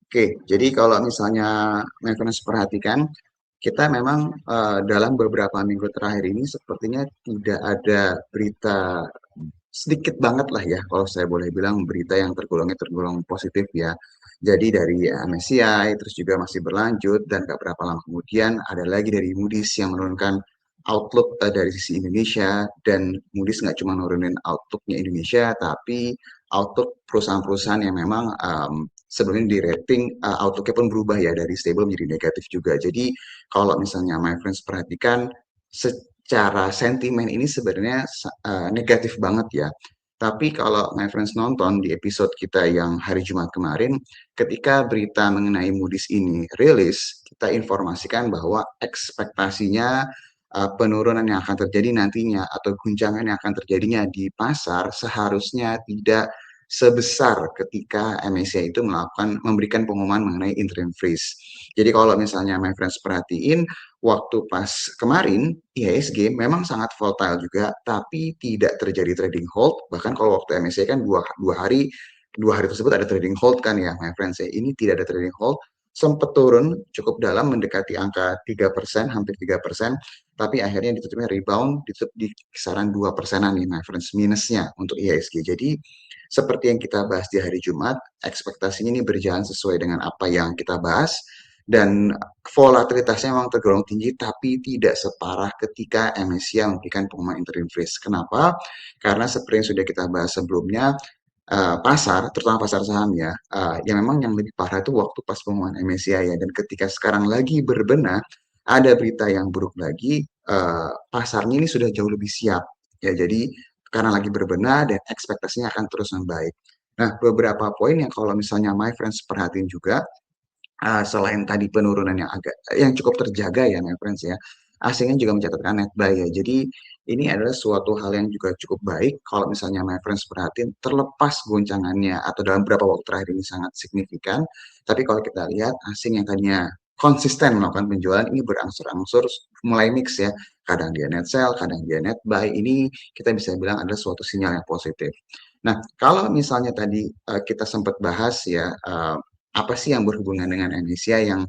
Oke, jadi kalau misalnya Mavericks perhatikan, kita memang dalam beberapa minggu terakhir ini sepertinya tidak ada berita sedikit banget lah ya, kalau saya boleh bilang berita yang tergolong positif ya. Jadi dari MSCI terus juga masih berlanjut dan gak berapa lama kemudian ada lagi dari Moody's yang menurunkan outlook dari sisi Indonesia dan Moody's nggak cuma nurunin outlooknya Indonesia tapi outlook perusahaan-perusahaan yang memang sebelumnya di rating outlooknya pun berubah ya dari stable menjadi negatif juga. Jadi kalau misalnya my friends perhatikan secara sentimen ini sebenarnya negatif banget ya. Tapi kalau my friends nonton di episode kita yang hari Jumat kemarin, ketika berita mengenai Moody's ini rilis, kita informasikan bahwa ekspektasinya penurunan yang akan terjadi nantinya atau guncangan yang akan terjadinya di pasar seharusnya tidak sebesar ketika MSCI itu memberikan pengumuman mengenai interim freeze. Jadi kalau misalnya my friends perhatiin, waktu pas kemarin IHSG memang sangat volatile juga, tapi tidak terjadi trading hold. Bahkan kalau waktu MSCI kan dua hari tersebut ada trading hold kan ya, my friends ya. Ini tidak ada trading hold, sempat turun cukup dalam mendekati angka 3%, hampir 3%, tapi akhirnya ditutupnya rebound, ditutup di kisaran 2%-an nih, my friends, minusnya untuk IHSG. Jadi seperti yang kita bahas di hari Jumat, ekspektasinya ini berjalan sesuai dengan apa yang kita bahas, dan volatilitasnya memang tergolong tinggi, tapi tidak separah ketika MSCI memberikan pengumuman interim freeze. Kenapa? Karena seperti yang sudah kita bahas sebelumnya, pasar, terutama pasar saham ya, yang memang yang lebih parah itu waktu pas pengumuman MSCI ya, dan ketika sekarang lagi berbenah, ada berita yang buruk lagi, pasarnya ini sudah jauh lebih siap. Ya, jadi karena lagi berbenah dan ekspektasinya akan terus membaik. Nah, beberapa poin yang kalau misalnya my friends perhatiin juga, selain tadi penurunan yang cukup terjaga ya, my friends ya, asingnya juga mencatatkan net buy ya. Jadi ini adalah suatu hal yang juga cukup baik kalau misalnya my friends perhatiin terlepas goncangannya atau dalam beberapa waktu terakhir ini sangat signifikan. Tapi kalau kita lihat asing yang tadinya konsisten melakukan penjualan ini berangsur-angsur mulai mix ya. Kadang dia net sell, kadang dia net buy. Ini kita bisa bilang adalah suatu sinyal yang positif. Nah, kalau misalnya tadi kita sempat bahas ya, apa sih yang berhubungan dengan Indonesia yang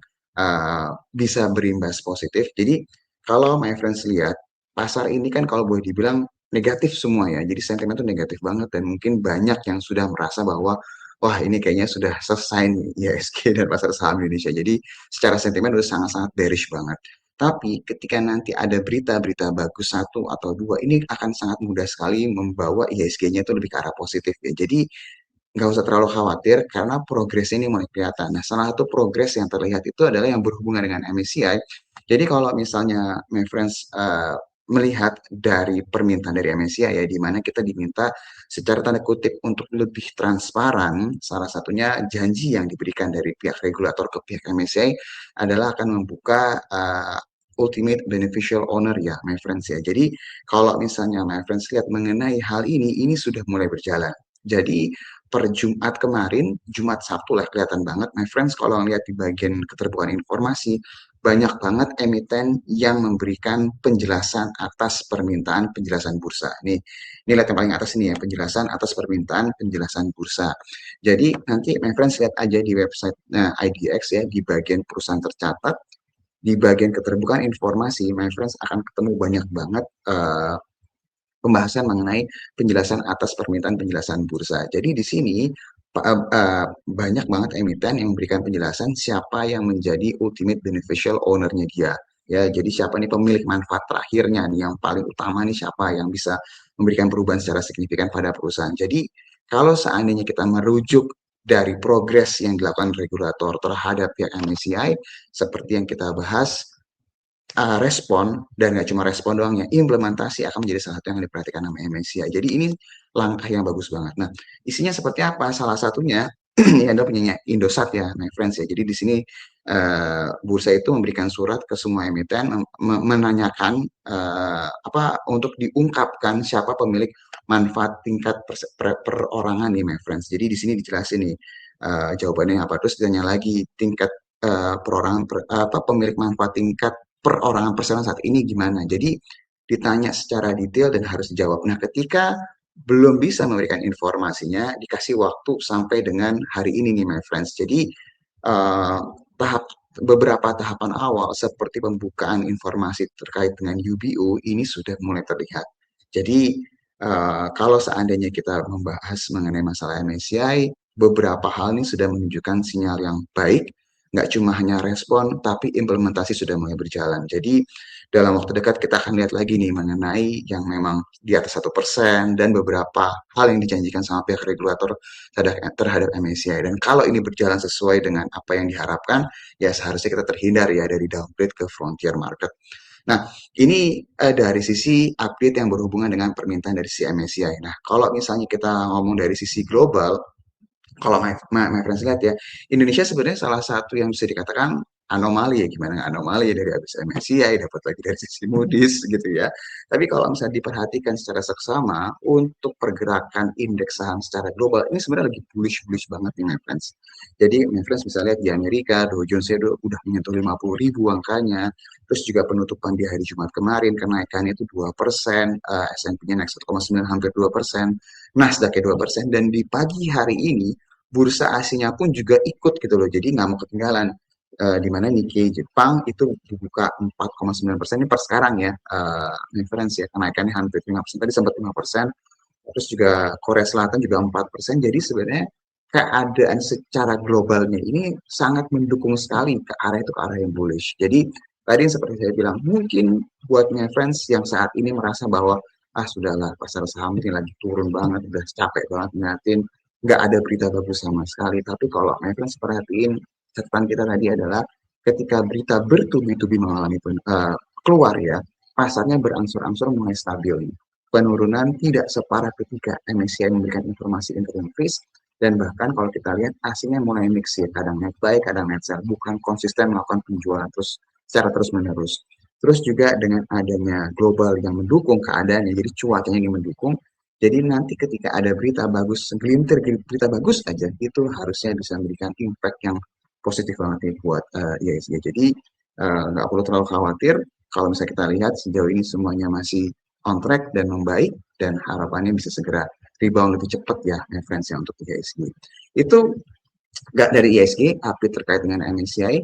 bisa berimbas positif. Jadi kalau my friends lihat, pasar ini kan kalau boleh dibilang negatif semua ya. Jadi sentimen itu negatif banget dan mungkin banyak yang sudah merasa bahwa wah ini kayaknya sudah selesai nih IHSG dan pasar saham Indonesia. Jadi secara sentimen udah sangat-sangat bearish banget. Tapi ketika nanti ada berita-berita bagus satu atau dua, ini akan sangat mudah sekali membawa IHSG-nya itu lebih ke arah positif ya. Jadi nggak usah terlalu khawatir karena progresnya ini mulai kelihatan. Nah, salah satu progres yang terlihat itu adalah yang berhubungan dengan MSCI. Jadi kalau misalnya my friends melihat dari permintaan dari MSCI ya, di mana kita diminta secara tanda kutip untuk lebih transparan, salah satunya janji yang diberikan dari pihak regulator ke pihak MSCI adalah akan membuka ultimate beneficial owner ya, my friends ya. Jadi kalau misalnya my friends lihat mengenai hal ini sudah mulai berjalan. Jadi per Jumat kemarin, Jumat Sabtu lah kelihatan banget, my friends, kalau ngeliat di bagian keterbukaan informasi, banyak banget emiten yang memberikan penjelasan atas permintaan penjelasan bursa. Ini lihat yang paling atas ini ya, penjelasan atas permintaan penjelasan bursa. Jadi nanti my friends lihat aja di website IDX ya, di bagian perusahaan tercatat, di bagian keterbukaan informasi, my friends akan ketemu banyak banget pembahasan mengenai penjelasan atas permintaan penjelasan bursa. Jadi di sini banyak banget emiten yang memberikan penjelasan siapa yang menjadi ultimate beneficial owner-nya dia. Ya, jadi siapa nih pemilik manfaat terakhirnya nih yang paling utama nih siapa yang bisa memberikan perubahan secara signifikan pada perusahaan. Jadi kalau seandainya kita merujuk dari progres yang dilakukan regulator terhadap pihak MSCI, seperti yang kita bahas, respon dan nggak cuma respon doang ya, implementasi akan menjadi salah satu yang diperhatikan sama MSCI. Jadi ini langkah yang bagus banget. Nah, isinya seperti apa? Salah satunya ini adalah punyanya Indosat ya, my friends ya. Jadi di sini bursa itu memberikan surat ke semua emiten menanyakan apa untuk diungkapkan siapa pemilik manfaat tingkat perorangan nih, my friends. Jadi di sini dijelasin nih jawabannya apa. Terus ditanya lagi tingkat perorangan apa pemilik manfaat tingkat perorangan persenan saat ini gimana. Jadi ditanya secara detail dan harus dijawab. Nah, ketika belum bisa memberikan informasinya, dikasih waktu sampai dengan hari ini nih, my friends. Jadi eh, tahap beberapa tahapan awal seperti pembukaan informasi terkait dengan UBO ini sudah mulai terlihat. Jadi kalau seandainya kita membahas mengenai masalah MSCI, beberapa hal ini sudah menunjukkan sinyal yang baik, nggak cuma hanya respon, tapi implementasi sudah mulai berjalan. Jadi dalam waktu dekat kita akan lihat lagi nih mengenai yang memang di atas 1% dan beberapa hal yang dijanjikan sama pihak regulator terhadap MSCI. Dan kalau ini berjalan sesuai dengan apa yang diharapkan, ya seharusnya kita terhindar ya dari downgrade ke frontier market. Nah, ini dari sisi update yang berhubungan dengan permintaan dari si MSCI. Nah, kalau misalnya kita ngomong dari sisi global, kalau my friends lihat ya, Indonesia sebenarnya salah satu yang bisa dikatakan anomali ya, gimana nggak anomali ya dari habis MSCI, dapat lagi dari sisi Moody's gitu ya. Tapi kalau misalnya diperhatikan secara seksama, untuk pergerakan indeks saham secara global, ini sebenarnya lagi bullish-bullish banget nih my friends. Jadi my friends bisa lihat di Amerika, Dow Jones udah menyentuh 50.000 angkanya, terus juga penutupan di hari Jumat kemarin, kenaikannya itu 2%, S&P-nya naik 1,9 hampir 2%, Nasdaq-nya 2%, dan di pagi hari ini, bursa Asianya pun juga ikut gitu loh. Jadi nggak mau ketinggalan. Di mana Nikkei Jepang itu dibuka 4,9% ini per sekarang ya, reference ya, kenaikannya hampir 5%, tadi sempat 5%, terus juga Korea Selatan juga 4%, jadi sebenarnya keadaan secara globalnya ini sangat mendukung sekali ke arah itu, ke arah yang bullish. Jadi tadi seperti saya bilang, mungkin buat my friends yang saat ini merasa bahwa sudahlah pasar saham ini lagi turun banget, udah capek banget ngeliatin, nggak ada berita bagus sama sekali. Tapi kalau my friends perhatiin, catatan kita tadi adalah ketika berita bertubi-tubi mengalami keluar ya, pasarnya berangsur-angsur mulai stabil. Penurunan tidak separah ketika MSCI memberikan informasi interim freeze, dan bahkan kalau kita lihat aslinya mulai mix ya, kadang net buy, kadang net sell, bukan konsisten melakukan penjualan terus secara terus menerus. Terus juga dengan adanya global yang mendukung keadaannya, jadi cuacanya yang mendukung, jadi nanti ketika ada berita bagus, segelintir berita bagus aja, itu harusnya bisa memberikan impact yang positif banget nih buat IHSG. Jadi nggak perlu terlalu khawatir kalau misalnya kita lihat sejauh ini semuanya masih on track dan membaik, dan harapannya bisa segera rebound lebih cepat ya referensi untuk IHSG. Itu nggak dari IHSG, update terkait dengan MSCI.